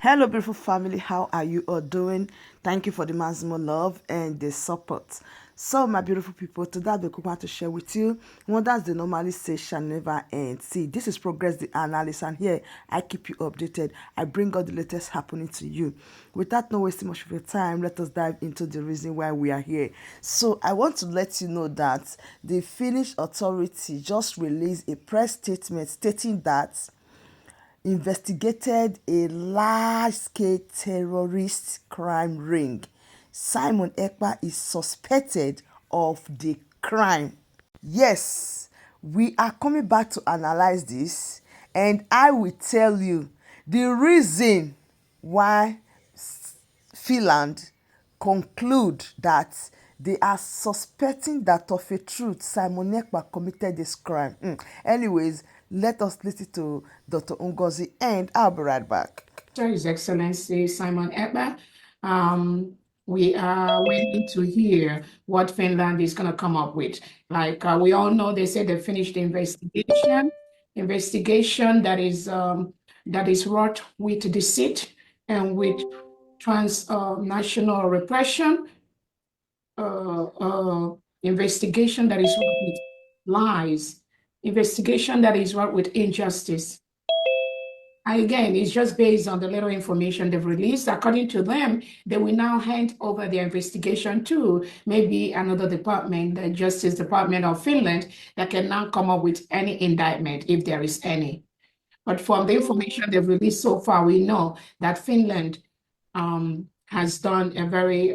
Hello, beautiful family. How are you all doing? Thank you for the maximum love and the support. So, my beautiful people, today I'll want to share with you what does the normally say shall never end. See, this is Progress the Analyst, and here I keep you updated. I bring all the latest happening to you. Without no wasting much of your time, let us dive into the reason why we are here. So, I want to let you know that the Finnish authority just released a press statement stating that investigated a large-scale terrorist crime ring. Simon Ekpa is suspected of the crime. Yes, we are coming back to analyze this, and I will tell you the reason why Finland conclude that they are suspecting that of a truth Simon Ekpa committed this crime. Anyways, let us listen to Dr. Ngozi, and I'll be right back. His Excellency Simon Ekpa. We are waiting to hear what Finland is going to come up with. Like we all know, they said they finished the investigation that is wrought with deceit and with transnational repression, investigation that is wrought with lies, investigation that is wrought with injustice. Again, it's just based on the little information they've released. According to them, they will now hand over their investigation to maybe another department, the Justice Department of Finland, that can now come up with any indictment if there is any. But from the information they've released so far, we know that Finland has done a very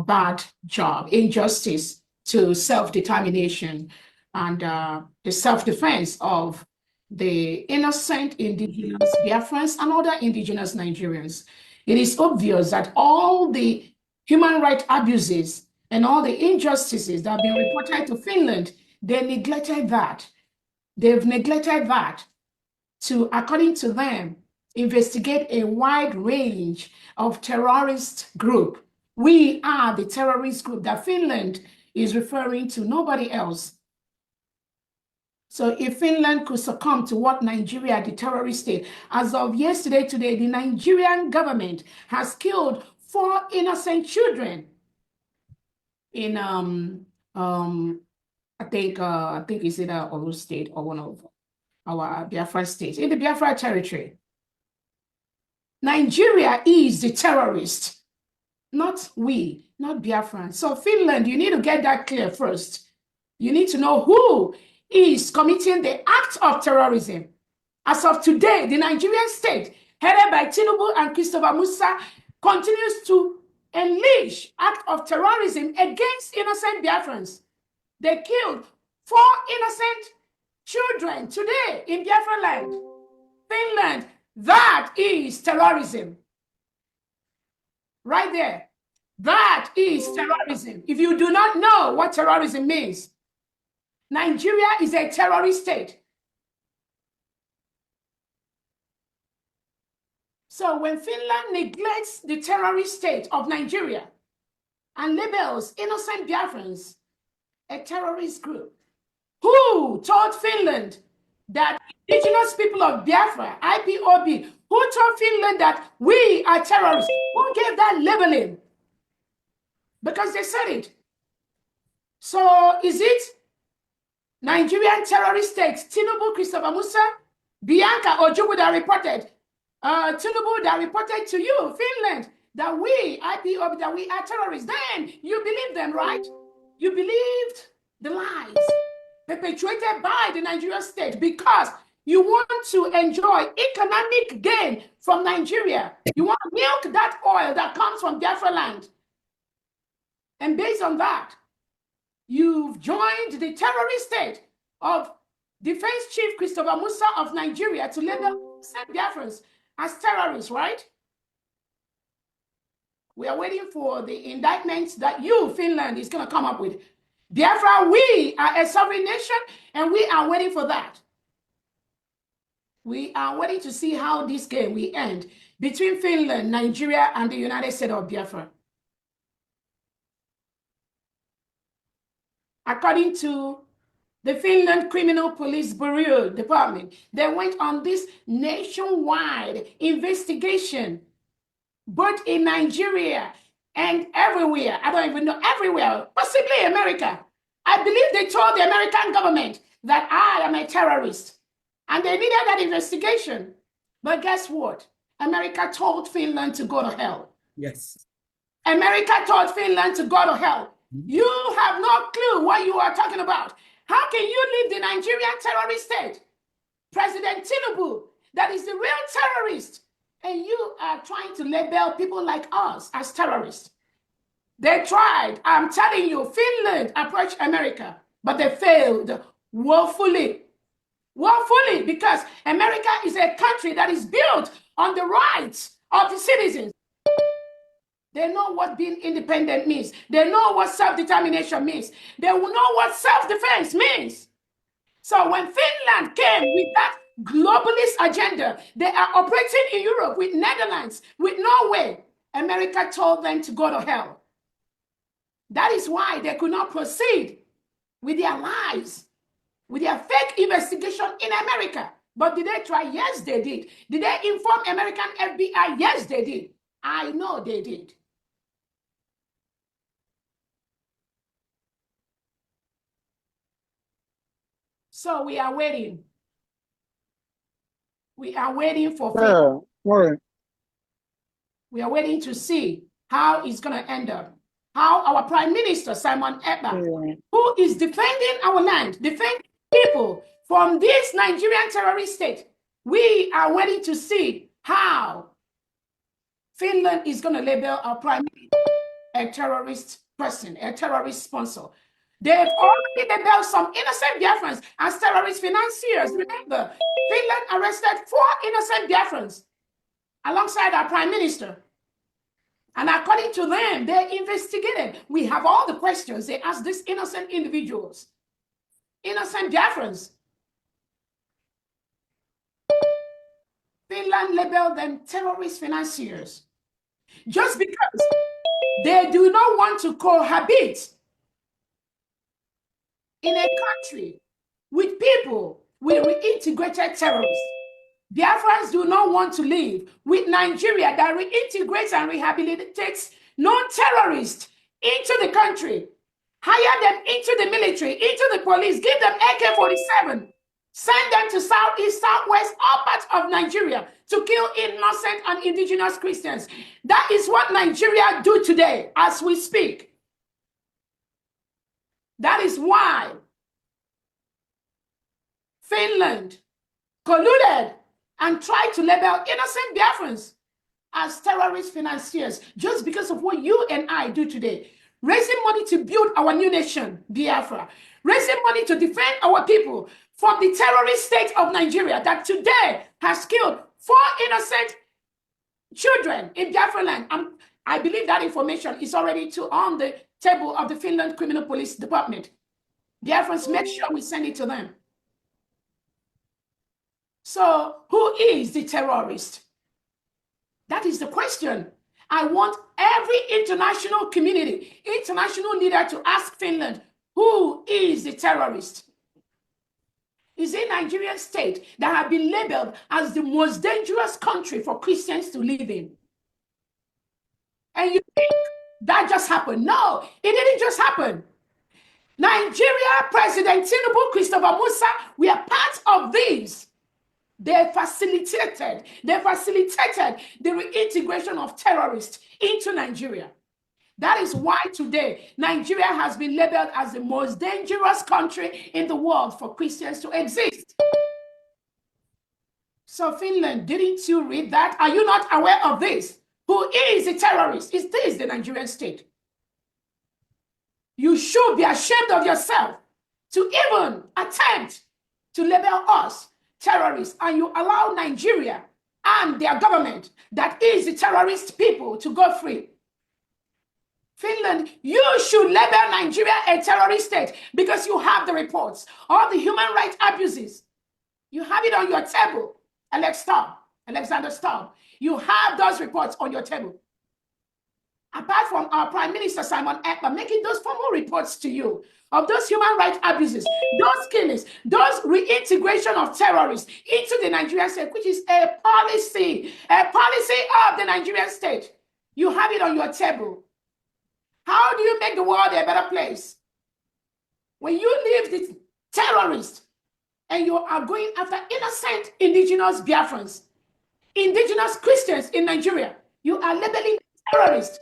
bad job, injustice to self-determination and the self-defense of the innocent indigenous Biafrans and other indigenous Nigerians. It is obvious that all the human rights abuses and all the injustices that have been reported to Finland, they neglected that. They've neglected that to, according to them, investigate a wide range of terrorist group. We are the terrorist group that Finland is referring to, nobody else. So if Finland could succumb to what Nigeria, the terrorist state, as of yesterday, today, the Nigerian government has killed 4 innocent children in I think it's either Oru State or one of our Biafra states, in the Biafra territory. Nigeria is the terrorist, not we, not Biafra. So Finland, you need to get that clear first. You need to know who is committing the act of terrorism. As of today, the Nigerian state, headed by Tinubu and Christopher Musa, continues to unleash act of terrorism against innocent Biafrans. They killed 4 innocent children today in Biafra land, Finland. That is terrorism. Right there. That is terrorism. If you do not know what terrorism means, Nigeria is a terrorist state. So when Finland neglects the terrorist state of Nigeria and labels innocent Biafrans a terrorist group, who told Finland that indigenous people of Biafra, IPOB, who told Finland that we are terrorists? Who gave that labeling? Because they said it. So is it Nigerian terrorist states, Tinubu, Christopher Musa, Bianca Ojukwu that reported, Tinubu that reported to you, Finland, that we, IPOB, that we are terrorists? Then you believe them, right? You believed the lies perpetuated by the Nigerian state because you want to enjoy economic gain from Nigeria. You want to milk that oil that comes from Biafra land. And based on that, you've joined the terrorist state of Defense Chief Christopher Musa of Nigeria to label Biafrans as terrorists, right? We are waiting for the indictments that you, Finland, is going to come up with. Biafra, we are a sovereign nation, and we are waiting for that. We are waiting to see how this game will end between Finland, Nigeria, and the United States of Biafra. According to the Finland Criminal Police Bureau Department, they went on this nationwide investigation, both in Nigeria and everywhere. I don't even know, everywhere, possibly America. I believe they told the American government that I am a terrorist, and they needed that investigation. But guess what? America told Finland to go to hell. Yes. America told Finland to go to hell. You have no clue what you are talking about. How can you leave the Nigerian terrorist state? President Tinubu, that is the real terrorist, and you are trying to label people like us as terrorists. They tried. I'm telling you, Finland approached America, but they failed woefully. Woefully, because America is a country that is built on the rights of the citizens. They know what being independent means. They know what self-determination means. They will know what self-defense means. So when Finland came with that globalist agenda, they are operating in Europe with Netherlands, with Norway. America told them to go to hell. That is why they could not proceed with their lies, with their fake investigation in America. But did they try? Yes, they did. Did they inform American FBI? Yes, they did. I know they did. So we are waiting. We are waiting for Right. We are waiting to see how it's going to end up. How our Prime Minister, Simon Ekpa, who is defending our land, defending people from this Nigerian terrorist state, we are waiting to see how Finland is going to label our Prime Minister a terrorist person, a terrorist sponsor. They've already labeled some innocent Biafrans as terrorist financiers. Remember, Finland arrested 4 innocent Biafrans alongside our Prime Minister. And according to them, they investigated. We have all the questions they asked these innocent individuals, innocent Biafrans. Finland labeled them terrorist financiers just because they do not want to cohabit in a country with people with reintegrated terrorists. Biafrans do not want to live with Nigeria that reintegrates and rehabilitates non-terrorists into the country. Hire them into the military, into the police, give them AK-47, send them to southeast, southwest, all parts of Nigeria to kill innocent and indigenous Christians. That is what Nigeria do today as we speak. That is why Finland colluded and tried to label innocent Biafrans as terrorist financiers just because of what you and I do today. Raising money to build our new nation, Biafra. Raising money to defend our people from the terrorist state of Nigeria that today has killed 4 innocent children in Biafra land. I believe that information is already on the table of the Finland Criminal Police Department. Biafrans, make sure we send it to them. So who is the terrorist? That is the question. I want every international community, international leader to ask Finland, who is the terrorist? Is it Nigerian state that have been labeled as the most dangerous country for Christians to live in? And you think that just happened? No, it didn't just happen. Nigeria, President Tinubu, Christopher Musa, we are part of these. They facilitated the reintegration of terrorists into Nigeria. That is why today Nigeria has been labeled as the most dangerous country in the world for Christians to exist. So Finland, didn't you read that? Are you not aware of this? Who is the terrorist? Is this the Nigerian state? You should be ashamed of yourself to even attempt to label us terrorists, and you allow Nigeria and their government that is the terrorist people to go free. Finland, you should label Nigeria a terrorist state because you have the reports, all the human rights abuses. You have it on your table, Alexander Stubb. You have those reports on your table. apart from our Prime Minister Simon Ekpa making those formal reports to you of those human rights abuses, those killings, those reintegration of terrorists into the Nigerian state, which is a policy of the Nigerian state. You have it on your table. How do you make the world a better place? When you leave the terrorists and you are going after innocent indigenous Biafrans, indigenous Christians in Nigeria, you are labeling terrorists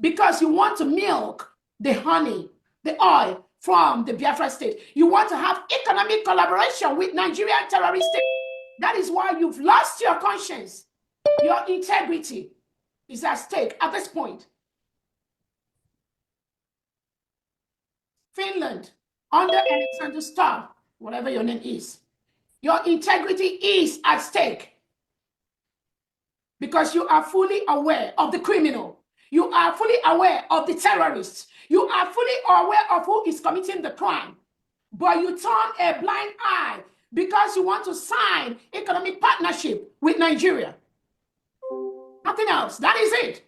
because you want to milk the honey, the oil from the Biafra state. You want to have economic collaboration with Nigerian terrorist state. That is why you've lost your conscience. Your integrity is at stake at this point. Finland, under Alexander Stubb, whatever your name is, your integrity is at stake because you are fully aware of the criminal. You are fully aware of the terrorists. You are fully aware of who is committing the crime. But you turn a blind eye because you want to sign economic partnership with Nigeria. Nothing else. That is it.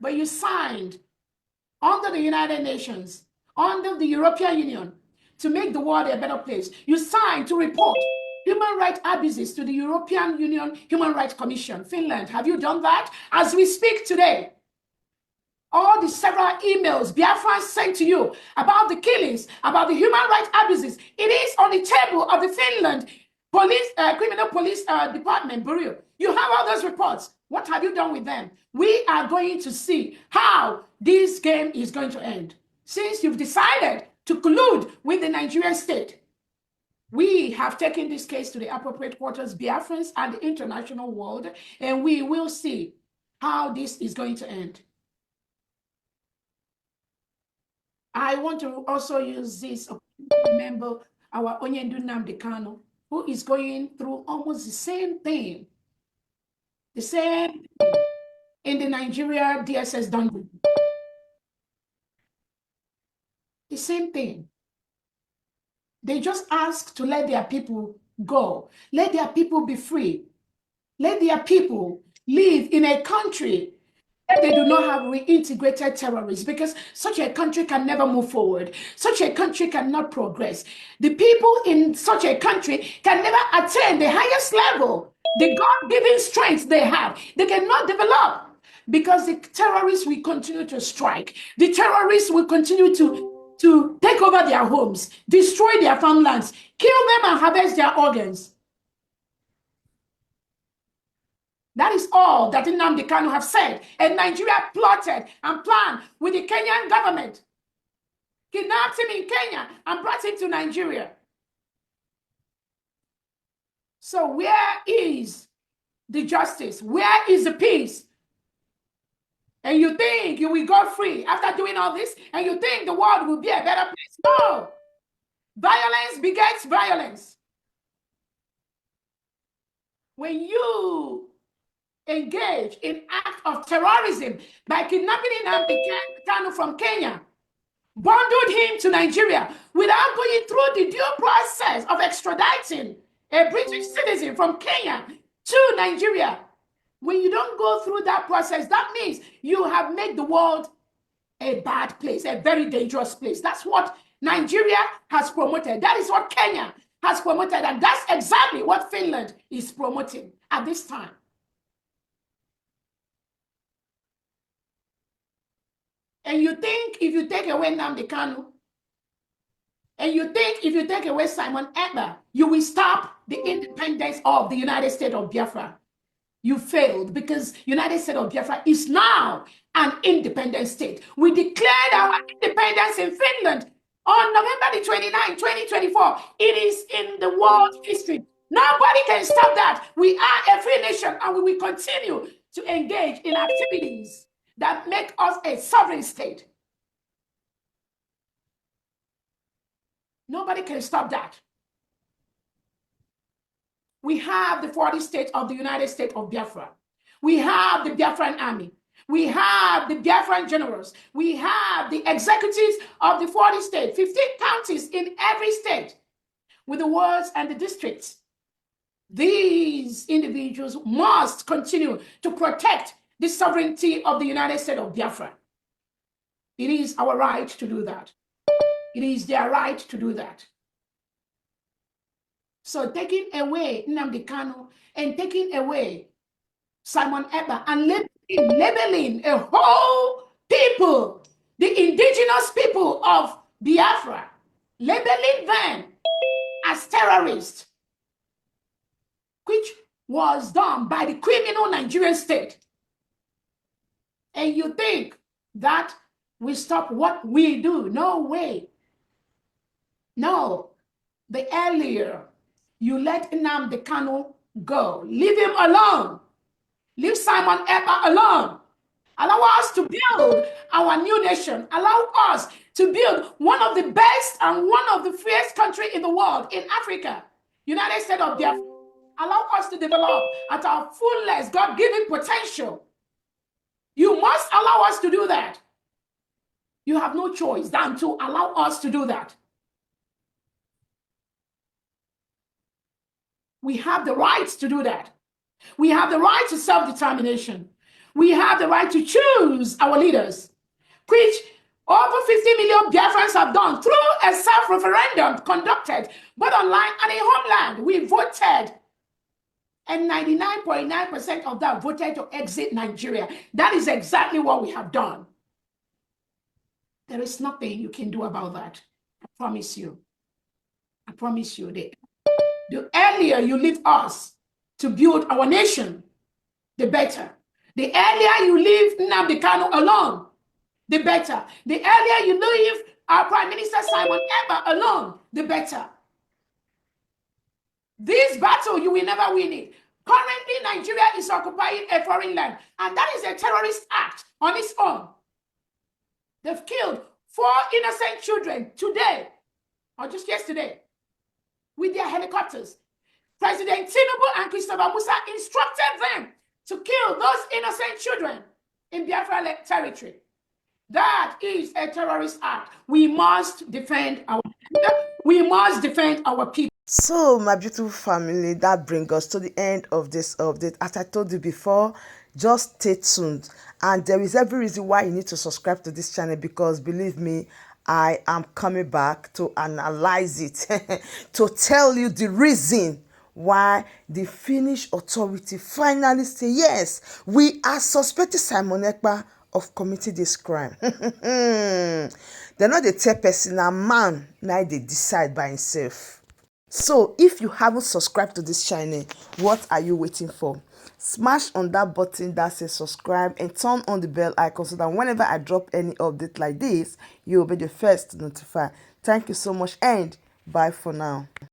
But you signed under the United Nations, under the European Union, to make the world a better place. You signed to report human rights abuses to the European Union Human Rights Commission. Finland, have you done that? As we speak today, all the several emails Biafrans sent to you about the killings, about the human rights abuses, it is on the table of the Finland Criminal Police Department Bureau. You have all those reports. What have you done with them? We are going to see how this game is going to end. Since you've decided to collude with the Nigerian state, we have taken this case to the appropriate quarters, Biafrans and the international world, and we will see how this is going to end. I want to also use this to remember our Onyendu Nnamdi Kanu, who is going through almost the same thing. The same thing in the Nigeria DSS dungeon. The same thing. They just ask to let their people go. Let their people be free. Let their people live in a country that they do not have reintegrated terrorists, because such a country can never move forward. Such a country cannot progress. The people in such a country can never attain the highest level, the God-given strength they have. They cannot develop because the terrorists will continue to strike. The terrorists will continue to take over their homes, destroy their farmlands, kill them and harvest their organs. That is all that Nnamdi Kanu have said. And Nigeria plotted and planned with the Kenyan government. Kidnapped him in Kenya and brought him to Nigeria. So where is the justice? Where is the peace? And you think you will go free after doing all this? And you think the world will be a better place? No. Violence begets violence. When you engage in act of terrorism by kidnapping Nnamdi Kanu from Kenya, bundled him to Nigeria without going through the due process of extraditing a British citizen from Kenya to Nigeria. When you don't go through that process, that means you have made the world a bad place, a very dangerous place. That's what Nigeria has promoted. That is what Kenya has promoted. And that's exactly what Finland is promoting at this time. And you think if you take away Nnamdi Kanu, and you think if you take away Simon Ekpa, you will stop the independence of the United States of Biafra. You failed, because United States of Biafra is now an independent state. We declared our independence in Finland on November the 29th, 2024. It is in the world history. Nobody can stop that. We are a free nation, and we will continue to engage in activities that make us a sovereign state. Nobody can stop that. We have the 40 states of the United States of Biafra. We have the Biafran army. We have the Biafran generals. We have the executives of the 40 states, 15 counties in every state, with the wards and the districts. These individuals must continue to protect the sovereignty of the United States of Biafra. It is our right to do that. It is their right to do that. So taking away Nnamdi Kanu and taking away Simon Ekpa and labeling a whole people, the indigenous people of Biafra, labeling them as terrorists, which was done by the criminal Nigerian state. And you think that we stop what we do? No way. No. The earlier you let Nnamdi Kanu go, leave him alone. Leave Simon Ekpa alone. Allow us to build our new nation. Allow us to build one of the best and one of the freest countries in the world, in Africa, United States of Biafra. Allow us to develop at our fullest God-given potential. You must allow us to do that. You have no choice than to allow us to do that. We have the right to do that. We have the right to self-determination. We have the right to choose our leaders, which over 50 million Biafrans have done through a self-referendum conducted both online and in homeland. We voted, and 99.9% of that voted to exit Nigeria. That is exactly what we have done. There is nothing you can do about that. I promise you. I promise you. The earlier you leave us to build our nation, the better. The earlier you leave Nnamdi Kanu alone, the better. The earlier you leave our Prime Minister Simon Ekpa alone, the better. This battle, you will never win it. Currently, Nigeria is occupying a foreign land, and that is a terrorist act on its own. They've killed 4 innocent children today, or just yesterday, with their helicopters. President Tinubu and Christopher Musa instructed them to kill those innocent children in Biafra territory. That is a terrorist act. We must defend our people. So, my beautiful family, that brings us to the end of this update. As I told you before, just stay tuned. And there is every reason why you need to subscribe to this channel, because believe me, I am coming back to analyze it, to tell you the reason why the Finnish authority finally say, yes, we are suspecting Simon Ekpa of committing this crime. They're not the third person, a man, now they decide by himself. So if you haven't subscribed to this channel, what are you waiting for? Smash on that button that says subscribe and turn on the bell icon so that whenever I drop any update like this, you will be the first to notify. Thank you so much and bye for now.